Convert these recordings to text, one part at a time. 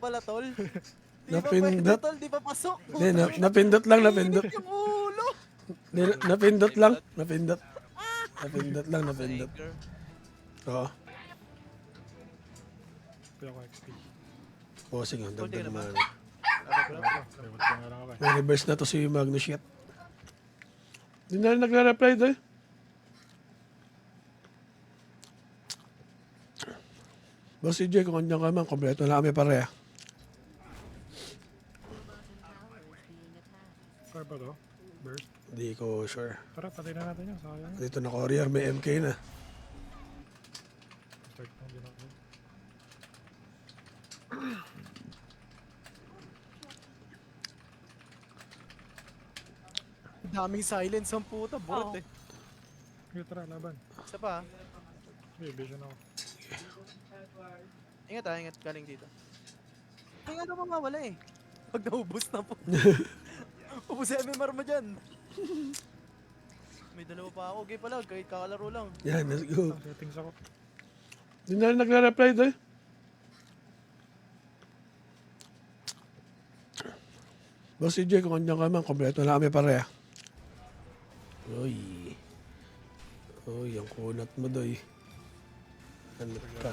pala, tol. Di ba pwede, Napindot. tol? Di ba pasok? Hindi, napindot lang, napindot. Init yung ulo. Hindi, napindot lang, napindot. Napindot lang, napindot. Tiger. Oo. Kaya ko XP. Bossing, ang Konti ka dagdag na ba? man. Reward ko nga lang ako eh. May reverse na to si Magnus shit. Hindi na rin nagre-reply doon. Boss CJ, kung andyan ka man, kompleto na kami pareha. Scar ba to? Burst? Hindi ko sure. Tara, patay na natin yun. Sayang. Dito na courier, may MK na. Start na din ako. Daming silence ang puta. Burot eh. Okay, tara, laban. Isa pa. Okay, vision ako. Ingat ingat. Galing dito. Ay nga naman mawala eh. Pag naubos na po. Ubus yung MMR mo dyan. May dalawa pa ako. Okay pala. Kahit kakalaro lang. Yan, let's go. Settings ako. Hindi na rin nagre-reply doon. Boss CJ, kung andyan ka man, kompleto na kami pareha. Uy. Uy, ang kunat mo doy. Ano ka?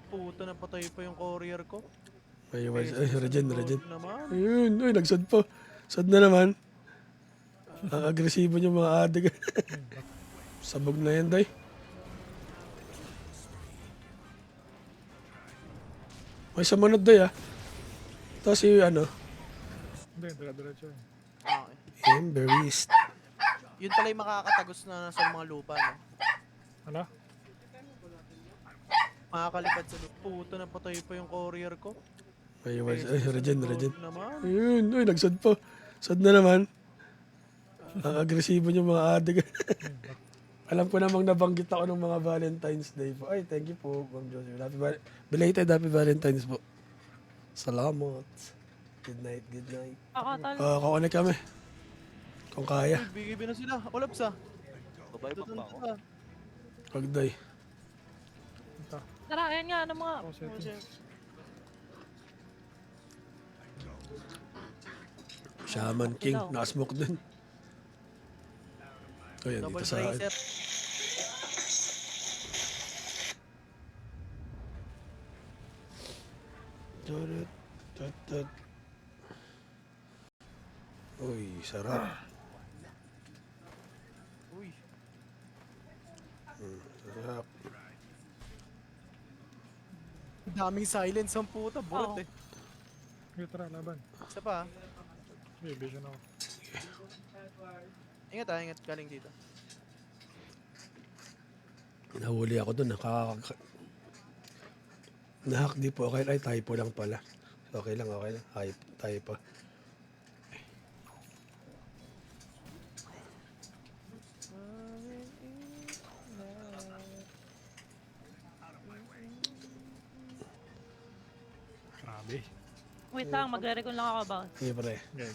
Puta na patay pa yung courier ko. Ay, regen. Naman. Ayun, uy, nagsad pa. Sad na naman. Ang agresibo niyo mga adik. Sabog na yan, day. May samanod, day, ah. Tapos si, ano, Hindi, dira-diretso yun. Okay. Emberist. Yun pala yung makakatagos na sa mga lupa, no? Ano? Makakalipad sa lupa. Puta na patay pa yung courier ko. Ay, regen. Naman. Ayun, uy, nagsad pa. Sad na naman. Ang agresibo niyo mga adik. Alam ko namang nabanggit ako ng mga Valentine's Day po. Ay, thank you po, Ma'am Josie. Belated Happy Valentine's po. Salamat. Good night. Kukunik kami. Kung kaya. Uy, BKB na sila. Olaps ah. Babae pa ba ako? Pagday. Punta. Tara, ayan nga, ano mga... Ako settings. Shaman King. Nakasmoke dun. Ayan, Double dito sa akin. bracer. Uy, sarap. Uy. Sarap. Daming silence ang puta. Burot eh. Okay, tara, laban. Isa pa. Okay, vision ako. Ingat ingat. Galing dito. Nahuli ako dun. Nahack di po. Okay, ay typo lang pala. Okay lang. Typo. Grabe. Wait lang, magre-recon lang ako about. Sige, pre. Okay.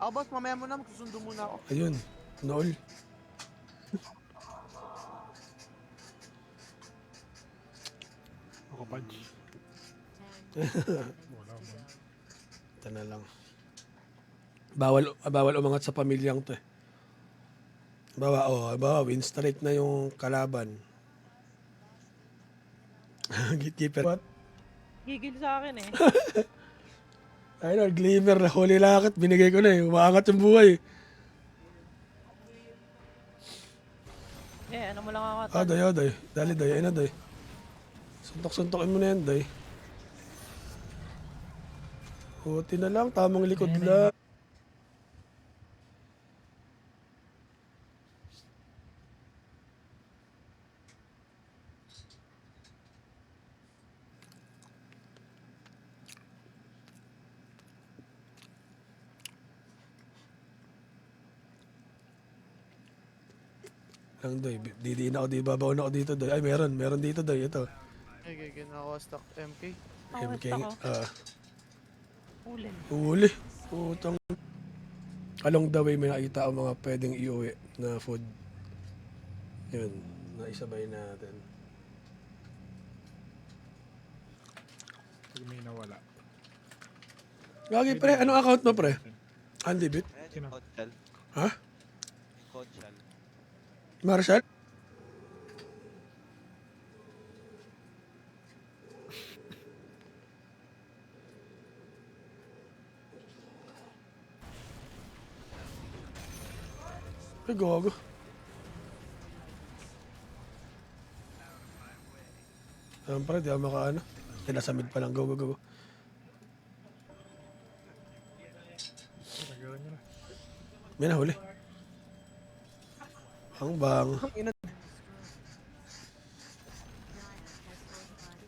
Ako boss, mamaya mo na. Magsusundo muna ako. Ayun. Nool. Ako punch. Wala mo. Ito na lang. Bawal umangat sa pamilyang to eh. Bawa, win streak na yung kalaban. Gatekeeper. What? Gigil sa akin eh. Ayun, glimmer na huli lakit. Binigay ko na eh. Umaangat yung buhay eh. Ano mo lang ako. Day. Dali, day. Ayun na, day. Suntok-suntokin mo na yan, day. Huti na lang. Tamang likod lang. Lang, day. Didiin ako, di babaw na ako dito, day. Ay, meron dito, day. Ito. Okay, nakawa stock MK. MK. Huli. Putang. Along the way, may nakita ako mga pwedeng iuwi na food. Yun. Naisabay natin. Pag may nawala. Gagi pre, anong account mo pre? Andy Bit? Sino? Conchal. Ha? Conchal. Marshall? Ay, gago. Siyempre, di ako makaano. Nasa mid pa lang. Go, go, go. Tagalan nyo na. May nahuli. Ang bang. Ang ina.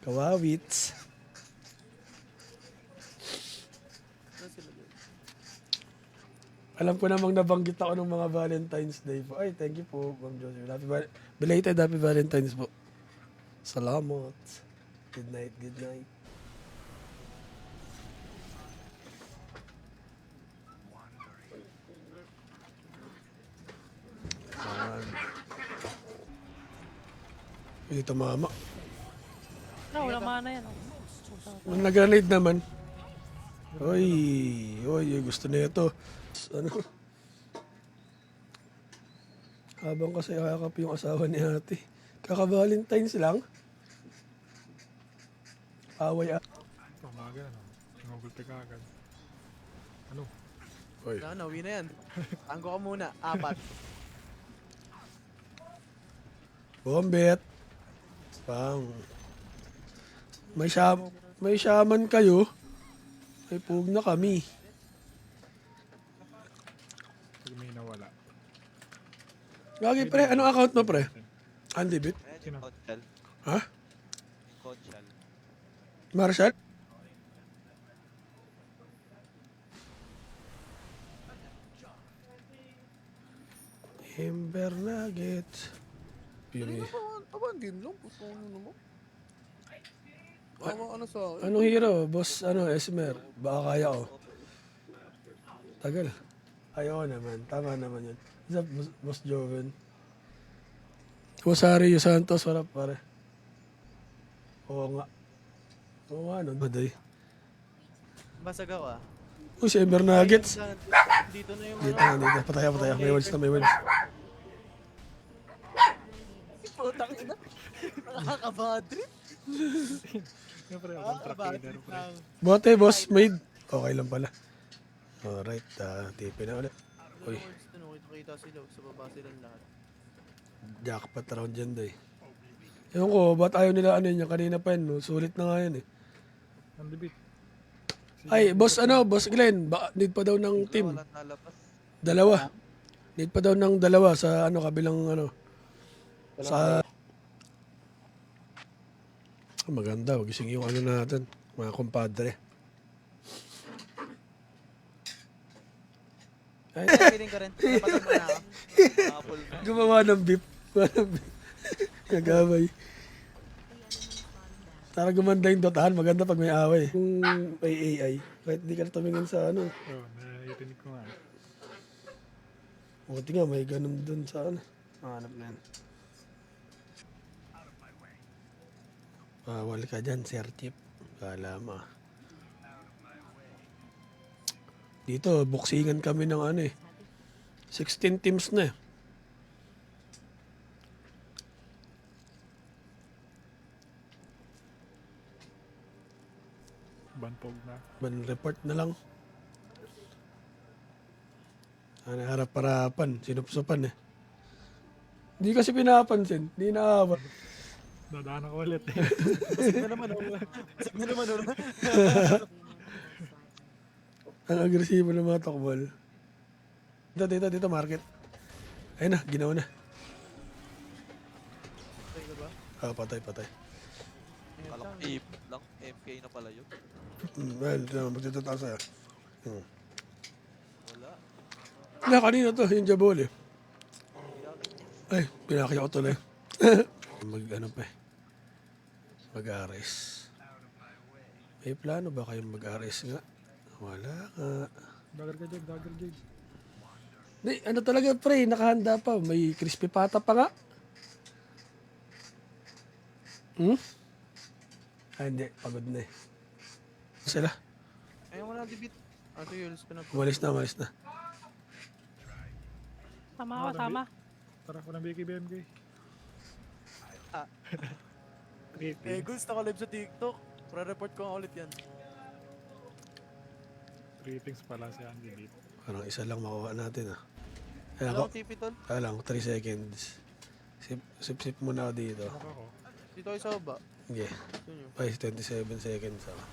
Kawawits. Saan sila doon? Alam ko namang nabanggit ako ng mga Valentine's Day po. Ay, thank you po, Ma'am Josie. Belated Happy Valentine's po. Salamat. Good night, good night. Ayan. Hindi tumama. No, wala mana yan. Nung nag-grenade naman. Oy, oy, gusto na ito. Ano? Habang kasi kakap yung asawa ni ate. Kaka-Valentine's lang. Away ah. Pamaga na. Sinugulti ka agad. Ano? Oy. Wala na, uwi na yan. Tanggo ka muna. 4. Bombet. Pang. May shaman kayo. May pug na kami. Pag may nawala. Gagi pre, anong account mo pre? Andy Bit? Sino? Conchal. Ha? Conchal. Marshall? Ember Nuggets. Yun eh. Aban din lang. Puto ano naman. Ano sa akin? Anong hero? Boss, Esmer. Baka kaya ko. Tagal. Ayaw naman. Tama naman yun. What's up, Boss Joven? Rosario Santos, warap pare. Oo nga. Oo nga, no? Baday. Basagaw ah. Uy, si Ember Nuggets. Dito na yung Dito na, dito. Pataya. May wins na, may wins. Putang ina. Nakaka-bad trip. Siyempre, akong track leader pre. Bote, boss, made. Okay lang pala. Alright, tipin na ulit. Uy, Kita sila. Sa baba silang lahat. jackpot round dyan, day. Ewan ko, ba't ayaw nila ano yun? Kanina pa yun, no? Sulit na nga yun eh. Andy Bit. Ay, boss, boss Glenn, need pa daw ng team. Walang nalabas. Dalawa. Need pa daw ng dalawa sa kabilang sa maganda, gising yung natin, mga kumpadre. Ay, Piling ka rin. Napatan mo na ako. Apple na. gumawa ng beef. Nagaway. Tara gumanda yung dotahan, maganda pag may away. Kung may AI, kahit di ka na tumingin sa Oo, narinig ko nga. buti nga, may ganun dun sa hanap na yan. Bawal ka dyan, Sir Chip. Kala mo. Dito, boksingan kami ng 16 teams na eh. Bantog na. Ban report na lang. Harap-harapan, sinupsupan eh. Hindi kasi pinapansin, hindi naawat. Dadaan ako ulit eh. Basag na naman. Basag na naman. Ang agresibo ng mga tokbol. Dito, market. Ayun na, ginawa na. Okay ka ba? Patay. Kala ko aim lang. MK na pala yun. Well, magtitataas sa'yo. Wala. Wala, kanina to, yung jabol eh. Ay, pinakaya ko tuloy. Mag-ares. May plano ba kayong mag-ares nga? Wala nga. Dagger ka, Jag. Dagger, Jag. Di, talaga pre, nakahanda pa. May crispy pata pa nga. Hindi, pagod na eh. Sila. Ayaw mo na debit. Ah, sige, ulis ko na po. Umalis na. Tama ako, tama. Tara ko ng Vicky BMK. Ah. Rating. Guls, naka-live sa TikTok. Pre-report ko nga ulit yan. Ratings pala si Andy dito. Parang isa lang makuha natin ah. Ayan Alam ako. mo, TP tol? Lang, 3 seconds. Sip muna ako dito. Ano ako? Dito kayo sa baba. Sige. Yun yun. Ay, 27 seconds ako.